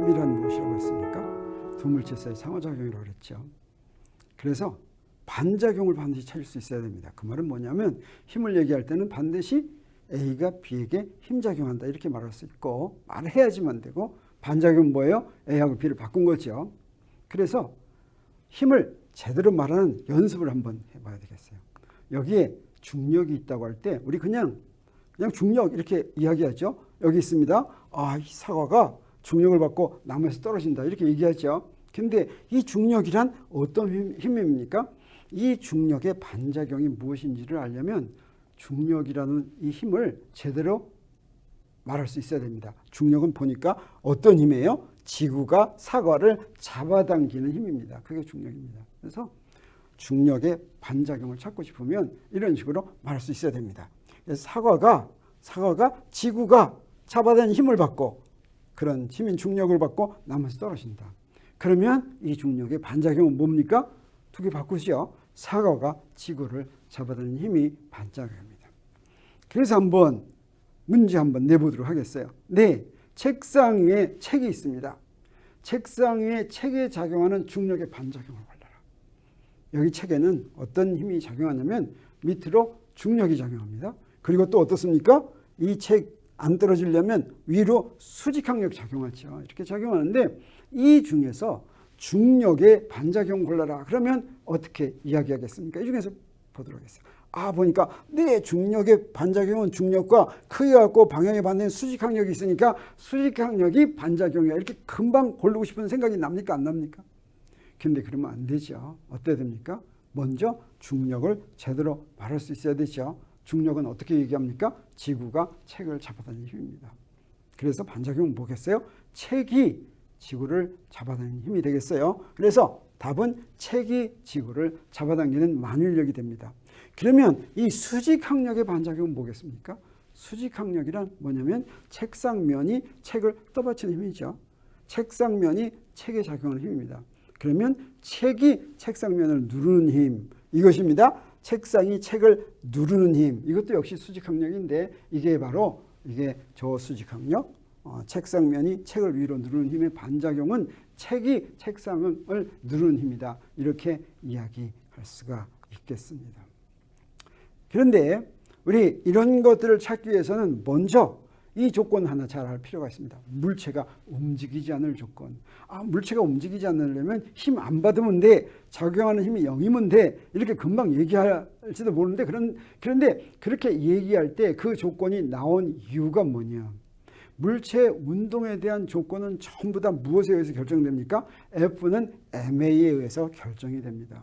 힘이란 무엇이라고 했습니까? 두 물질 사이 상호작용이라고 그랬죠. 그래서 반작용을 반드시 찾을 수 있어야 됩니다. 그 말은 뭐냐면 힘을 얘기할 때는 반드시 A가 B에게 힘작용한다 이렇게 말할 수 있고 말을 해야지만 되고 반작용은 뭐예요? A하고 B를 바꾼 거죠. 그래서 힘을 제대로 말하는 연습을 한번 해봐야 되겠어요. 여기에 중력이 있다고 할 때 우리 그냥 중력 이렇게 이야기하죠. 여기 있습니다. 이 사과가 중력을 받고 나무에서 떨어진다 이렇게 얘기하죠. 근데 이 중력이란 어떤 힘입니까? 이 중력의 반작용이 무엇인지를 알려면 중력이라는 이 힘을 제대로 말할 수 있어야 됩니다. 중력은 보니까 어떤 힘이에요? 지구가 사과를 잡아당기는 힘입니다. 그게 중력입니다. 그래서 중력의 반작용을 찾고 싶으면 이런 식으로 말할 수 있어야 됩니다. 그래서 사과가 지구가 잡아당기는 힘을 받고 그런 힘인 중력을 받고 나무에서 떨어진다. 그러면 이 중력의 반작용은 뭡니까? 두 개 바꾸죠. 사과가 지구를 잡아당기는 힘이 반작용입니다. 그래서 문제 한번 내보도록 하겠어요. 네, 책상 위에 책이 있습니다. 책상 위에 책에 작용하는 중력의 반작용을 골라라. 여기 책에는 어떤 힘이 작용하냐면 밑으로 중력이 작용합니다. 그리고 또 어떻습니까? 이 책 안 떨어지려면 위로 수직항력 작용하죠. 이렇게 작용하는데 이 중에서 중력의 반작용 골라라. 그러면 어떻게 이야기하겠습니까? 이 중에서 보도록 하겠습니다. 보니까 네, 중력의 반작용은 중력과 크기가 같고 방향이 반대인 수직항력이 있으니까 수직항력이 반작용이야. 이렇게 금방 고르고 싶은 생각이 납니까? 안 납니까? 근데 그러면 안 되죠. 어때야 됩니까? 먼저 중력을 제대로 말할 수 있어야 되죠. 중력은 어떻게 얘기합니까? 지구가 책을 잡아당기는 힘입니다. 그래서 반작용은 뭐겠어요? 책이 지구를 잡아당기는 힘이 되겠어요. 그래서 답은 책이 지구를 잡아당기는 만유인력이 됩니다. 그러면 이 수직항력의 반작용은 뭐겠습니까? 수직항력이란 뭐냐면 책상면이 책을 떠받치는 힘이죠. 책상면이 책에 작용하는 힘입니다. 그러면 책이 책상면을 누르는 힘, 이것입니다. 책상이 책을 누르는 힘, 이것도 역시 수직항력인데 이게 바로 저수직항력, 책상면이 책을 위로 누르는 힘의 반작용은 책이 책상을 누르는 힘이다. 이렇게 이야기할 수가 있겠습니다. 그런데 우리 이런 것들을 찾기 위해서는 먼저 이 조건 하나 잘 알 필요가 있습니다. 물체가 움직이지 않을 조건. 물체가 움직이지 않으려면 힘 안 받으면 돼. 작용하는 힘이 0이면 돼. 이렇게 금방 얘기할지도 모르는데 그런데 그렇게 얘기할 때 그 조건이 나온 이유가 뭐냐. 물체 운동에 대한 조건은 전부 다 무엇에 의해서 결정됩니까? F는 ma에 의해서 결정이 됩니다.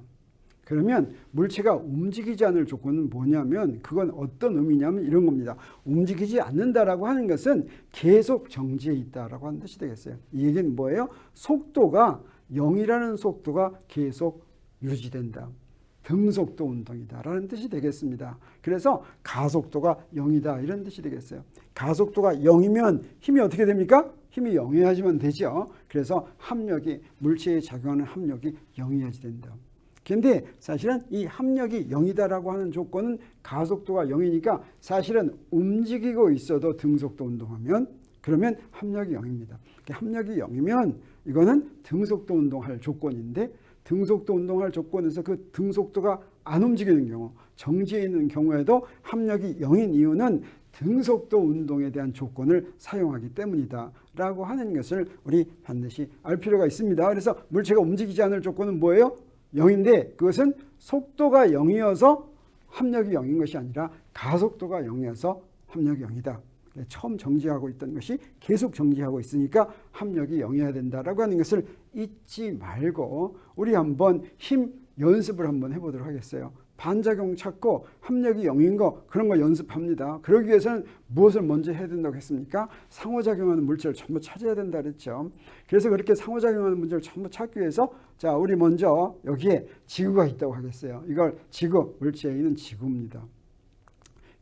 그러면 물체가 움직이지 않을 조건은 뭐냐면 그건 어떤 의미냐면 이런 겁니다. 움직이지 않는다라고 하는 것은 계속 정지해 있다라고 하는 뜻이 되겠어요. 이 얘기는 뭐예요? 속도가 0이라는 속도가 계속 유지된다. 등속도 운동이다라는 뜻이 되겠습니다. 그래서 가속도가 0이다 이런 뜻이 되겠어요. 가속도가 0이면 힘이 어떻게 됩니까? 힘이 0이어야지만 되죠. 그래서 합력이 물체에 작용하는 합력이 0이어야지 된다. 그런데 사실은 이 합력이 0이다라고 하는 조건은 가속도가 0이니까 사실은 움직이고 있어도 등속도 운동하면 그러면 합력이 0입니다. 합력이 0이면 이거는 등속도 운동할 조건인데 등속도 운동할 조건에서 그 등속도가 안 움직이는 경우, 정지해 있는 경우에도 합력이 0인 이유는 등속도 운동에 대한 조건을 사용하기 때문이다 라고 하는 것을 우리 반드시 알 필요가 있습니다. 그래서 물체가 움직이지 않을 조건은 뭐예요? 0인데 그것은 속도가 0이어서 합력이 0인 것이 아니라 가속도가 0이어서 합력이 0이다. 처음 정지하고 있던 것이 계속 정지하고 있으니까 합력이 0이어야 된다라고 하는 것을 잊지 말고 우리 한번 힘 연습을 한번 해보도록 하겠어요. 반작용 찾고 합력이 0인 거 그런 거 연습합니다. 그러기 위해서는 무엇을 먼저 해야 된다고 했습니까? 상호작용하는 물질을 전부 찾아야 된다 그랬죠. 그래서 그렇게 상호작용하는 물질을 전부 찾기 위해서 자 우리 먼저 여기에 지구가 있다고 하겠어요. 이걸 지구, 물체에 있는 지구입니다.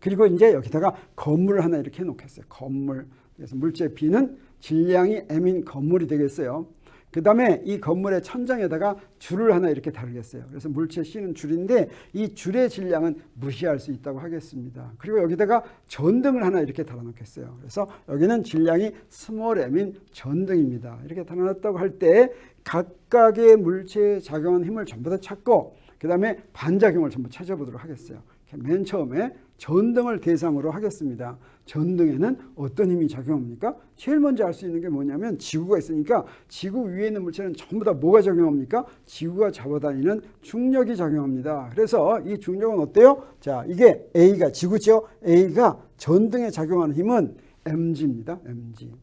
그리고 이제 여기다가 건물을 하나 이렇게 해놓겠어요. 건물. 그래서 물체 B는 질량이 M인 건물이 되겠어요. 그 다음에 이 건물의 천장에다가 줄을 하나 이렇게 달겠어요. 그래서 물체 C는 줄인데 이 줄의 질량은 무시할 수 있다고 하겠습니다. 그리고 여기다가 전등을 하나 이렇게 달아놓겠어요. 그래서 여기는 질량이 스몰 m인 전등입니다. 이렇게 달아놨다고 할 때 각각의 물체에 작용하는 힘을 전부 다 찾고 그 다음에 반작용을 전부 찾아보도록 하겠어요. 맨 처음에 전등을 대상으로 하겠습니다. 전등에는 어떤 힘이 작용합니까? 제일 먼저 알 수 있는 게 뭐냐면 지구가 있으니까 지구 위에 있는 물체는 전부 다 뭐가 작용합니까? 지구가 잡아다니는 중력이 작용합니다. 그래서 이 중력은 어때요? 자, 이게 A가 지구죠? A가 전등에 작용하는 힘은 mg입니다. mg.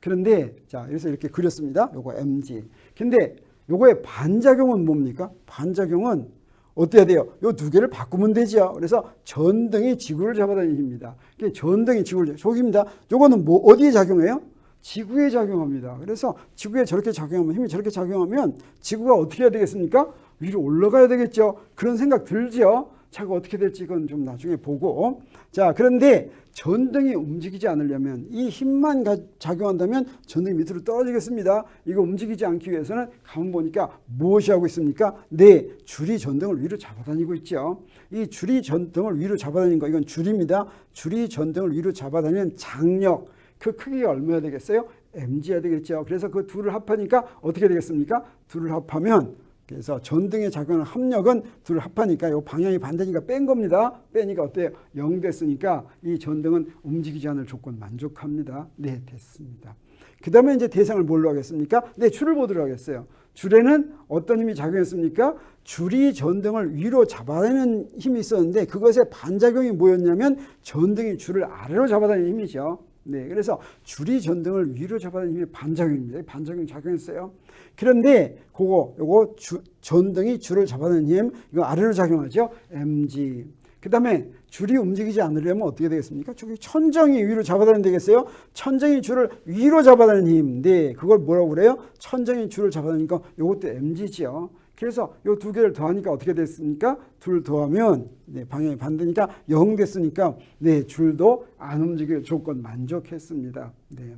그런데 자, 그래서 이렇게 그렸습니다. 요거 mg. 근데 요거의 반작용은 뭡니까? 반작용은 어떻게 해야 돼요? 요 두 개를 바꾸면 되죠. 그래서 전등이 지구를 잡아다니는 힘입니다. 전등이 지구를 저기입니다. 요거는 뭐 어디에 작용해요? 지구에 작용합니다. 그래서 지구에 저렇게 작용하면 힘이 저렇게 작용하면 지구가 어떻게 해야 되겠습니까? 위로 올라가야 되겠죠. 그런 생각 들죠. 차가 어떻게 될지 이건 좀 나중에 보고. 자, 그런데 전등이 움직이지 않으려면 이 힘만 작용한다면 전등이 밑으로 떨어지겠습니다. 이거 움직이지 않기 위해서는 가만 보니까 무엇이 하고 있습니까? 네, 줄이 전등을 위로 잡아다니고 있죠. 이 줄이 전등을 위로 잡아다니는 거 이건 줄입니다. 줄이 전등을 위로 잡아다니는 장력, 그 크기가 얼마나 되겠어요? mg가 되겠죠. 그래서 그 둘을 합하니까 어떻게 되겠습니까? 둘을 합하면 그래서 전등에 작용하는 합력은 둘을 합하니까 이 방향이 반대니까 뺀 겁니다. 빼니까 어때요? 0 됐으니까 이 전등은 움직이지 않을 조건 만족합니다. 네, 됐습니다. 그 다음에 이제 대상을 뭘로 하겠습니까? 네, 줄을 보도록 하겠어요. 줄에는 어떤 힘이 작용했습니까? 줄이 전등을 위로 잡아다니는 힘이 있었는데 그것의 반작용이 뭐였냐면 전등이 줄을 아래로 잡아다니는 힘이죠. 네, 그래서 줄이 전등을 위로 잡아다니는 힘이 반작용입니다. 반작용이 작용했어요. 그런데 요거 전등이 줄을 잡아다니는 힘, 이거 아래로 작용하죠. mg. 그 다음에 줄이 움직이지 않으려면 어떻게 되겠습니까? 저기 천정이 위로 잡아다니면 되겠어요? 천정이 줄을 위로 잡아다니는 힘. 네, 그걸 뭐라고 그래요? 천정이 줄을 잡아다니니까 요것도 mg죠. 그래서 요 두 개를 더하니까 어떻게 됐습니까? 둘 더하면 네, 방향이 반대니까 0 됐으니까 네, 줄도 안 움직일 조건 만족했습니다. 네.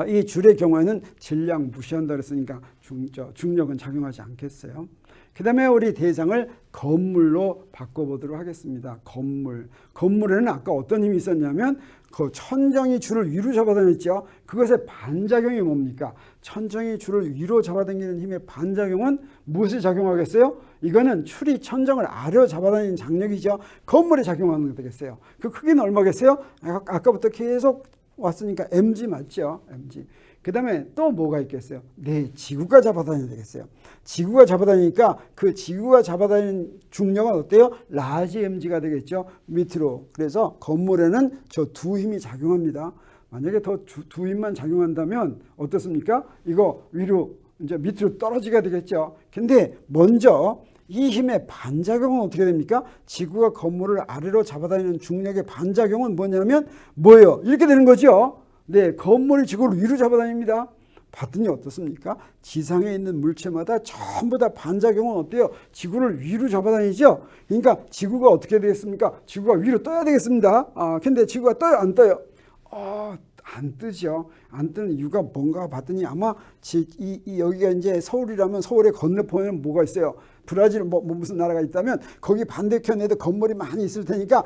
이 줄의 경우에는 질량 무시한다 그랬으니까 중력은 작용하지 않겠어요. 그 다음에 우리 대상을 건물로 바꿔보도록 하겠습니다. 건물에는 아까 어떤 힘이 있었냐면 그 천정이 줄을 위로 잡아당겼죠. 그것의 반작용이 뭡니까? 천정이 줄을 위로 잡아당기는 힘의 반작용은 무엇에 작용하겠어요? 이거는 줄이 천정을 아래로 잡아당기는 장력이죠. 건물에 작용하는 게 되겠어요. 그 크기는 얼마겠어요? 아까부터 계속 왔으니까 mg 맞죠? mg. 그 다음에 또 뭐가 있겠어요? 네, 지구가 잡아다녀야 되겠어요. 지구가 잡아다니니까 그 지구가 잡아다니는 중력은 어때요? 라지 mg가 되겠죠. 밑으로. 그래서 건물에는 저 두 힘이 작용합니다. 만약에 두 힘만 작용한다면 어떻습니까? 이거 위로 이제 밑으로 떨어지게 되겠죠. 근데 먼저 이 힘의 반작용은 어떻게 됩니까? 지구가 건물을 아래로 잡아다니는 중력의 반작용은 뭐냐면 뭐예요? 이렇게 되는 거죠. 네, 건물이 지구를 위로 잡아다닙니다. 봤더니 어떻습니까? 지상에 있는 물체마다 전부 다 반작용은 어때요? 지구를 위로 잡아다니죠. 그러니까 지구가 어떻게 되겠습니까? 지구가 위로 떠야 되겠습니다. 근데 지구가 떠요? 안 떠요? 안 뜨죠. 안 뜨는 이유가 뭔가 봤더니 아마 여기가 이제 서울이라면 서울의 건너편에는 뭐가 있어요? 브라질 무슨 나라가 있다면 거기 반대편에도 건물이 많이 있을 테니까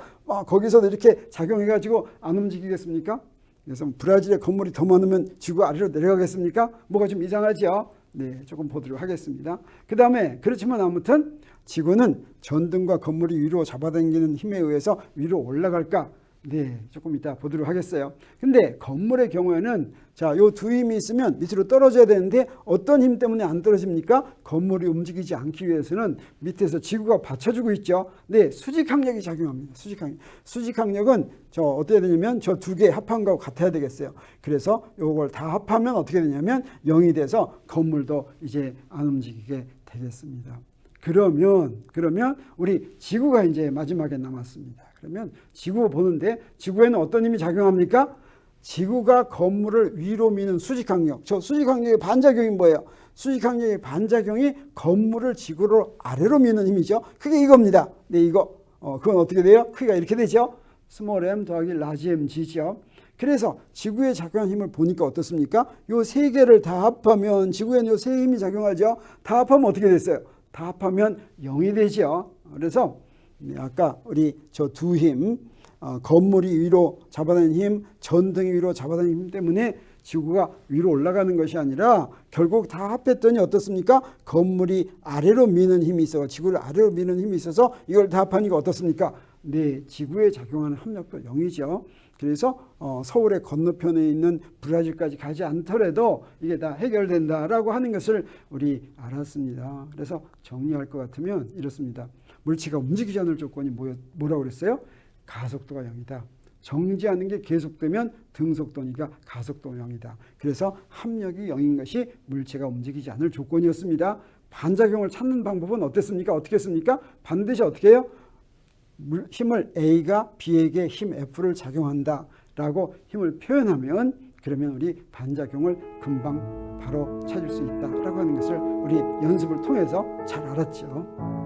거기서도 이렇게 작용해가지고 안 움직이겠습니까? 그래서 브라질에 건물이 더 많으면 지구가 아래로 내려가겠습니까? 뭐가 좀 이상하죠? 네, 조금 보도록 하겠습니다. 그 다음에 그렇지만 아무튼 지구는 전등과 건물이 위로 잡아당기는 힘에 의해서 위로 올라갈까? 네, 조금 이따 보도록 하겠어요. 근데 건물의 경우에는 자, 요 두 힘이 있으면 밑으로 떨어져야 되는데 어떤 힘 때문에 안 떨어집니까? 건물이 움직이지 않기 위해서는 밑에서 지구가 받쳐주고 있죠. 네, 수직항력이 작용합니다. 수직항력은 어떻게 되냐면 저 두 개 합한 거하고 같아야 되겠어요. 그래서 요걸 다 합하면 어떻게 되냐면 0이 돼서 건물도 이제 안 움직이게 되겠습니다. 그러면 우리 지구가 이제 마지막에 남았습니다. 그러면 지구 보는데 지구에는 어떤 힘이 작용합니까? 지구가 건물을 위로 미는 수직항력. 저 수직항력의 반작용이 뭐예요? 수직항력의 반작용이 건물을 지구로 아래로 미는 힘이죠. 그게 이겁니다. 네, 이거. 그건 어떻게 돼요? 크기가 이렇게 되죠. 스몰 m 더하기 라지 mg죠. 그래서 지구에 작용한 힘을 보니까 어떻습니까? 요 세 개를 다 합하면 지구에는 요 세 힘이 작용하죠. 다 합하면 어떻게 됐어요? 다 합하면 0이 되죠. 그래서 아까 우리 저 두 힘, 건물이 위로 잡아다니는 힘, 전등이 위로 잡아다니는 힘 때문에 지구가 위로 올라가는 것이 아니라 결국 다 합했더니 어떻습니까? 건물이 아래로 미는 힘이 있어, 지구를 아래로 미는 힘이 있어서 이걸 다 합하니까 어떻습니까? 네, 지구에 작용하는 압력도 0이죠. 그래서 서울의 건너편에 있는 브라질까지 가지 않더라도 이게 다 해결된다라고 하는 것을 우리 알았습니다. 그래서 정리할 것 같으면 이렇습니다. 물체가 움직이지 않을 조건이 뭐라고 그랬어요? 가속도가 0이다. 정지하는 게 계속되면 등속도니까 가속도 0이다. 그래서 합력이 0인 것이 물체가 움직이지 않을 조건이었습니다. 반작용을 찾는 방법은 어땠습니까? 어떻게 했습니까? 반드시 어떻게 해요? 힘을 A가 B에게 힘 F를 작용한다 라고 힘을 표현하면 그러면 우리 반작용을 금방 바로 찾을 수 있다라고 하는 것을 우리 연습을 통해서 잘 알았죠.